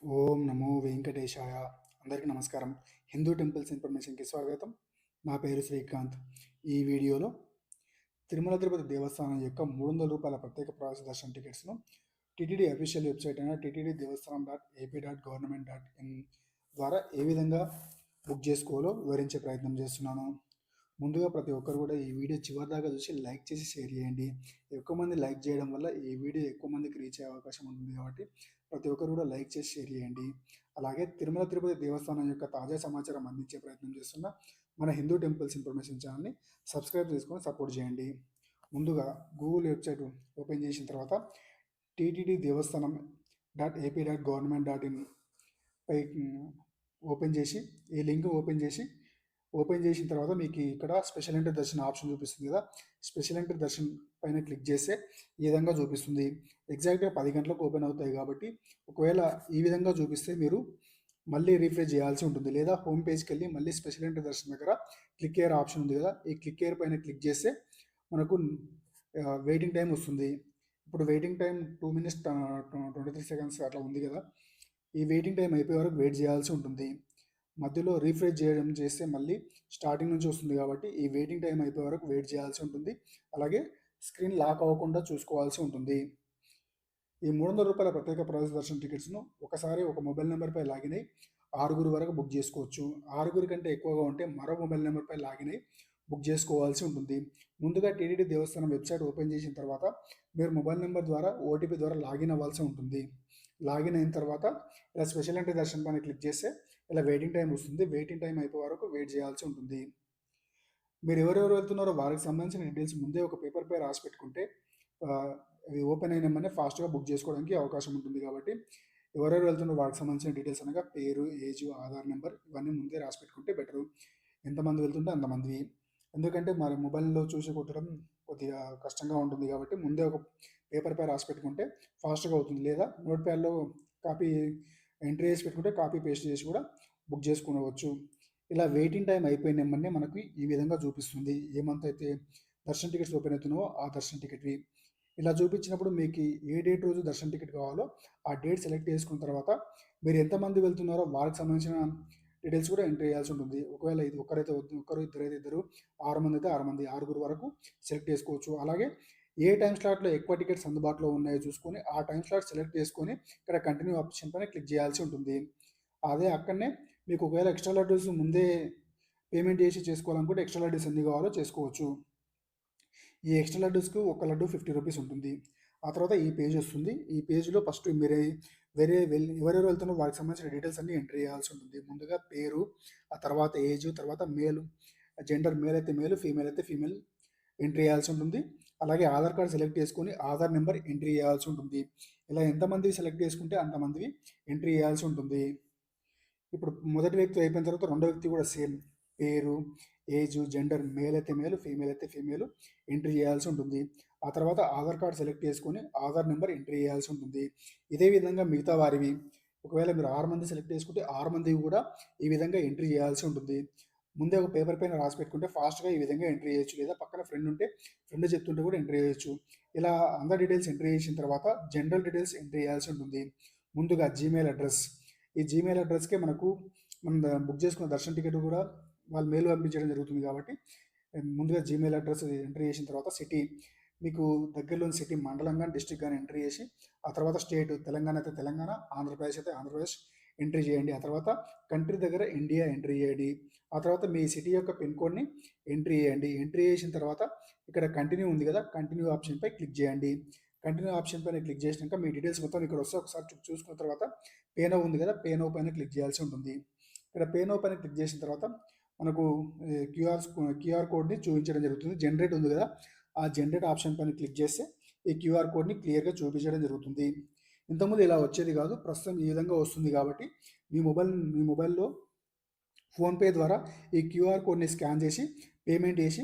ఓం నమో వెంకటేశాయ. అందరికీ నమస్కారం. హిందూ టెంపుల్స్ ఇన్ఫర్మేషన్‌కి స్వాగతం. నా పేరు శ్రీకాంత్. ఈ వీడియోలో తిరుమల తిరుపతి దేవస్థానం యొక్క రూ. 300 ప్రత్యేక ప్రవేశ దర్శన టికెట్స్‌ను టీటీడీ అఫీషియల్ వెబ్‌సైట్ అయిన ttddevaస్థానం.ap.gov.in ద్వారా ఏ విధంగా బుక్ చేసుకోవాలో వివరించే ప్రయత్నం చేస్తున్నాను. ముందుగా ప్రతి ఒక్కరు కూడా ఈ వీడియో చివరిదాకా చూసి లైక్ చేసి షేర్ చేయండి. ఎక్కువ మంది లైక్ చేయడం వల్ల ఈ వీడియో ఎక్కువ మందికి రీచ్ అయ్యే అవకాశం ఉంటుంది కాబట్టి ప్రతి ఒక్కరు కూడా లైక్ చేసి షేర్ చేయండి. అలాగే తిరుమల తిరుపతి దేవస్థానం యొక్క తాజా సమాచారం అందించే ప్రయత్నం చేస్తున్న మన హిందూ టెంపుల్స్ ఇన్ఫర్మేషన్ ఛానల్ని సబ్స్క్రైబ్ చేసుకొని సపోర్ట్ చేయండి. ముందుగా గూగుల్ వెబ్సైట్ ఓపెన్ చేసిన తర్వాత టీటీడీ దేవస్థానం .ap.gov.in పై ఓపెన్ చేసి ఈ లింక్ ఓపెన్ చేసిన తర్వాత మీకు ఇక్కడ స్పెషల్ ఎంట్రీ దర్శన్ ఆప్షన్ చూపిస్తుంది కదా. స్పెషల్ ఎంట్రీ దర్శన్ పైన క్లిక్ చేస్తే ఈ విధంగా చూపిస్తుంది. ఎగ్జాక్ట్గా 10 గంటలకు ఓపెన్ అవుతాయి కాబట్టి ఒకవేళ ఈ విధంగా చూపిస్తే మీరు మళ్ళీ రీఫ్రెష్ చేయాల్సి ఉంటుంది. లేదా హోమ్ పేజ్కి వెళ్ళి మళ్ళీ స్పెషల్ ఎంట్రీ దర్శన్ దగ్గర క్లిక్ ఎయిర్ ఆప్షన్ ఉంది కదా, ఈ క్లిక్ ఎయిర్ పైన క్లిక్ చేస్తే మనకు వెయిటింగ్ టైం వస్తుంది. ఇప్పుడు వెయిటింగ్ టైం 2 minutes 23 seconds అట్లా ఉంది కదా. ఈ వెయిటింగ్ టైం అయిపోయే వరకు వెయిట్ చేయాల్సి ఉంటుంది. మధ్యలో రీఫ్రెష్ చేయడం చేస్తే మళ్ళీ స్టార్టింగ్ నుంచి వస్తుంది కాబట్టి ఈ వెయిటింగ్ టైం అయిపోయే వరకు వెయిట్ చేయాల్సి ఉంటుంది. అలాగే స్క్రీన్ లాక్ అవ్వకుండా చూసుకోవాల్సి ఉంటుంది. ఈ రూ. 300 ప్రత్యేక ప్రవేశ దర్శన టికెట్స్ను ఒకసారి ఒక మొబైల్ నెంబర్పై లాగిన్ అయ్యి 6 వరకు బుక్ చేసుకోవచ్చు. 6 కంటే ఎక్కువగా ఉంటే మరో మొబైల్ నెంబర్పై లాగిన్ అయ్యి బుక్ చేసుకోవాల్సి ఉంటుంది. ముందుగా టీటీడీ దేవస్థానం వెబ్సైట్ ఓపెన్ చేసిన తర్వాత మీరు మొబైల్ నెంబర్ ద్వారా ఓటీపీ ద్వారా లాగిన్ అవ్వాల్సి ఉంటుంది. లాగిన్ అయిన తర్వాత ఇలా స్పెషల్ ఎంట్రీ దర్శనం పైన క్లిక్ చేస్తే ఇలా వెయిటింగ్ టైం వస్తుంది. వెయిటింగ్ టైం అయిపోయే వరకు వెయిట్ చేయాల్సి ఉంటుంది. మీరు ఎవరెవరు వెళ్తున్నారో వారికి సంబంధించిన డీటెయిల్స్ ముందే ఒక పేపర్పై రాసి పెట్టుకుంటే అవి ఓపెన్ అయినామనే ఫాస్ట్గా బుక్ చేసుకోవడానికి అవకాశం ఉంటుంది. కాబట్టి ఎవరెవరు వెళ్తున్నారో వారికి సంబంధించిన డీటెయిల్స్ అనగా పేరు, ఏజ్, ఆధార్ నెంబర్ ఇవన్నీ ముందే రాసి పెట్టుకుంటే బెటరు. ఎంతమంది వెళ్తుంటే అంతమంది. ఎందుకంటే మరి మొబైల్లో చూసి కొట్టడం కొద్దిగా కష్టంగా ఉంటుంది కాబట్టి ముందే ఒక పేపర్పై రాసి పెట్టుకుంటే ఫాస్ట్గా అవుతుంది. లేదా నోట్ ప్యాడ్లో కాపీ ఎంట్రీ చేసి పెట్టుకుంటే కాపీ పేస్ట్ చేసి కూడా బుక్ చేసుకునవచ్చు. ఇలా వెయిటింగ్ టైం అయిపోయినమ్మనే మనకు ఈ విధంగా చూపిస్తుంది. ఏ మంత్ అయితే దర్శన టికెట్స్ ఓపెన్ అవుతున్నావో ఆ దర్శన టికెట్వి ఇలా చూపించినప్పుడు మీకు ఏ డేట్ రోజు దర్శన టికెట్ కావాలో ఆ డేట్ సెలెక్ట్ చేసుకున్న తర్వాత మీరు ఎంతమంది వెళ్తున్నారో వారికి సంబంధించిన డీటెయిల్స్ కూడా ఎంట్రీ చేయాల్సి ఉంటుంది. ఒకవేళ ఇది ఒకరైతే ఒకరు, ఇద్దరైతే ఇద్దరు, 6 మంది అయితే 6 మంది, 6 వరకు సెలెక్ట్ చేసుకోవచ్చు. అలాగే ఏ టైం స్లాట్లో ఎక్కువ టికెట్స్ అందుబాటులో ఉన్నాయో చూసుకొని ఆ టైం స్లాట్ సెలెక్ట్ చేసుకొని ఇక్కడ కంటిన్యూ ఆప్షన్ పైన క్లిక్ చేయాల్సి ఉంటుంది. అదే అక్కడనే మీకు ఒకవేళ ఎక్స్ట్రా లడ్డూస్ ముందే పేమెంట్ చేసి చేసుకోవాలనుకుంటే ఎక్స్ట్రా లడ్డూస్ ఎన్ని కావాలో చేసుకోవచ్చు. ఈ ఎక్స్ట్రా లడ్డూస్కి ఒక లడ్డు 50 రూపీస్ ఉంటుంది. ఆ తర్వాత ఈ పేజ్ వస్తుంది. ఈ పేజ్లో ఫస్ట్ మీరు ఎవరెవరు వెళ్తున్నారో వారికి సంబంధించిన డీటెయిల్స్ అన్ని ఎంట్రీ చేయాల్సి ఉంటుంది. ముందుగా పేరు, ఆ తర్వాత ఏజ్, తర్వాత మేలు, జెండర్ మేల్ అయితే మేలు, ఫీమేల్ అయితే ఫీమేల్ ఎంట్రీ చేయాల్సి ఉంటుంది. అలాగే ఆధార్ కార్డ్ సెలెక్ట్ చేసుకొని ఆధార్ నెంబర్ ఎంట్రీ చేయాల్సి ఉంటుంది. ఇలా ఎంతమంది సెలెక్ట్ చేసుకుంటే అంతమందివి ఎంట్రీ చేయాల్సి ఉంటుంది. ఇప్పుడు మొదటి వ్యక్తి అయిపోయిన తర్వాత రెండో వ్యక్తి కూడా సేమ్ పేరు, ఏజ్, జెండర్ మేల్ అయితే మేలు, ఫీమేల్ అయితే ఫీమేల్ ఎంట్రీ చేయాల్సి ఉంటుంది. ఆ తర్వాత ఆధార్ కార్డ్ సెలెక్ట్ చేసుకొని ఆధార్ నెంబర్ ఎంట్రీ చేయాల్సి ఉంటుంది. ఇదే విధంగా మిగతా వారివి ఒకవేళ మీరు 6 మంది సెలెక్ట్ చేసుకుంటే 6 మందివి కూడా ఈ విధంగా ఎంట్రీ చేయాల్సి ఉంటుంది. ముందే ఒక పేపర్ పైన రాసి పెట్టుకుంటే ఫాస్ట్గా ఈ విధంగా ఎంట్రీ చేయొచ్చు. లేదా పక్కన ఫ్రెండ్ ఉంటే ఫ్రెండ్ చెప్తుంటే కూడా ఎంట్రీ చేయొచ్చు. ఇలా అందరి డీటెయిల్స్ ఎంట్రీ చేసిన తర్వాత జనరల్ డీటెయిల్స్ ఎంట్రీ చేయాల్సి ఉంటుంది. ముందుగా జీమెయిల్ అడ్రస్, ఈ జీమెయిల్ అడ్రస్కే మనం బుక్ చేసుకున్న దర్శన టికెట్ కూడా వాళ్ళు మెయిల్ పంపించడం జరుగుతుంది. కాబట్టి ముందుగా జీమెయిల్ అడ్రస్ ఎంట్రీ చేసిన తర్వాత సిటీ, మీకు దగ్గరలోని సిటీ మండలం కానీ డిస్ట్రిక్ట్ కానీ ఎంట్రీ చేసి ఆ తర్వాత స్టేట్, తెలంగాణ అయితే తెలంగాణ, ఆంధ్రప్రదేశ్ అయితే ఆంధ్రప్రదేశ్ ఎంట్రీ చేయండి. ఆ తర్వాత కంట్రీ దగ్గర ఇండియా ఎంట్రీ చేయండి. ఆ తర్వాత మీ సిటీ యొక్క పిన్ కోడ్ని ఎంట్రీ చేయండి. ఎంట్రీ చేసిన తర్వాత ఇక్కడ కంటిన్యూ ఉంది కదా, కంటిన్యూ ఆప్షన్పై క్లిక్ చేయండి. కంటిన్యూ ఆప్షన్ పైన క్లిక్ చేసినాక మీ డీటెయిల్స్ మొత్తం ఇక్కడ వస్తే ఒకసారి చూసుకున్న తర్వాత పేనో ఉంది కదా, పేనో పైన క్లిక్ చేయాల్సి ఉంటుంది. ఇక్కడ పేనో పైన క్లిక్ చేసిన తర్వాత మనకు క్యూఆర్ కోడ్ని చూపించడం జరుగుతుంది. జనరేట్ ఉంది కదా, ఆ జనరేట్ ఆప్షన్ పైన క్లిక్ చేస్తే ఈ క్యూఆర్ కోడ్ని క్లియర్గా చూపించడం జరుగుతుంది. ఇంతకుముందు ఇలా వచ్చేది కాదు, ప్రస్తుతం ఈ విధంగా వస్తుంది. కాబట్టి మీ మొబైల్లో ఫోన్పే ద్వారా ఈ క్యూఆర్ కోడ్ని స్కాన్ చేసి పేమెంట్ చేసి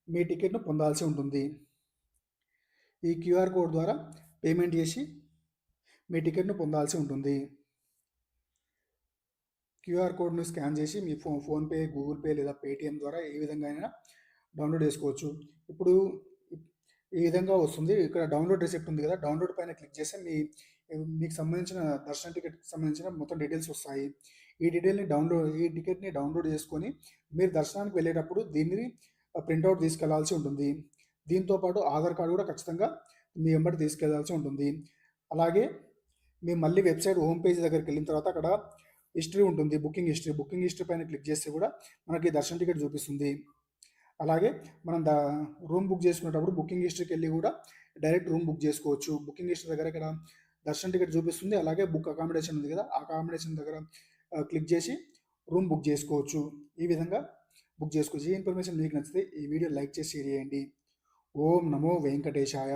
మీ టికెట్ను పొందాల్సి ఉంటుంది. ఈ క్యూఆర్ కోడ్ ద్వారా పేమెంట్ చేసి మీ టికెట్ను పొందాల్సి ఉంటుంది. క్యూఆర్ కోడ్ను స్కాన్ చేసి మీ ఫోన్పే, గూగుల్ పే లేదా పేటిఎం ద్వారా ఏ విధంగా అయినా డౌన్లోడ్ చేసుకోవచ్చు. ఇప్పుడు ఈ విధంగా వస్తుంది. ఇక్కడ డౌన్లోడ్ రిసిప్ట్ ఉంది కదా, డౌన్లోడ్ పైన క్లిక్ చేస్తే మీ మీకు సంబంధించిన దర్శన టికెట్‌కి సంబంధించిన మొత్తం డీటెయిల్స్ వస్తాయి. ఈ టికెట్‌ని డౌన్‌లోడ్ చేసుకొని మీరు దర్శనానికి వెళ్ళేటప్పుడు దీన్ని ప్రింటౌట్ తీసుకెళ్లాల్సి ఉంటుంది. దీంతో పాటు ఆధార్ కార్డ్ కూడా ఖచ్చితంగా మీ వెంబడి తీసుకెళ్లాల్సి ఉంటుంది. అలాగే మేము మళ్ళీ వెబ్‌సైట్ హోమ్ పేజ్ దగ్గరికెళ్ళిన తర్వాత అక్కడ హిస్టరీ ఉంటుంది. బుకింగ్ హిస్టరీ పైన క్లిక్ చేస్తే కూడా మనకి దర్శన టికెట్ చూపిస్తుంది. అలాగే మనం రూమ్ బుక్ చేసుకునేటప్పుడు బుకింగ్ హిస్టరీకెళ్ళి కూడా డైరెక్ట్ రూమ్ బుక్ చేసుకోవచ్చు. బుకింగ్ హిస్టరీ దగ్గర ఇక్కడ దర్శన టికెట్ చూపిస్తుంది. అలాగే బుక్ అకామిడేషన్ ఉంది కదా! ఆ అకామిడేషన్ దగ్గర క్లిక్ చేసి రూమ్ బుక్ చేసుకోవచ్చు. ఈ విధంగా బుక్ చేసుకోవచ్చు. ఈ ఇన్ఫర్మేషన్ మీకు నచ్చితే ఈ వీడియో లైక్ చేసి షేర్ చేయండి. ఓం నమో వెంకటేశాయ.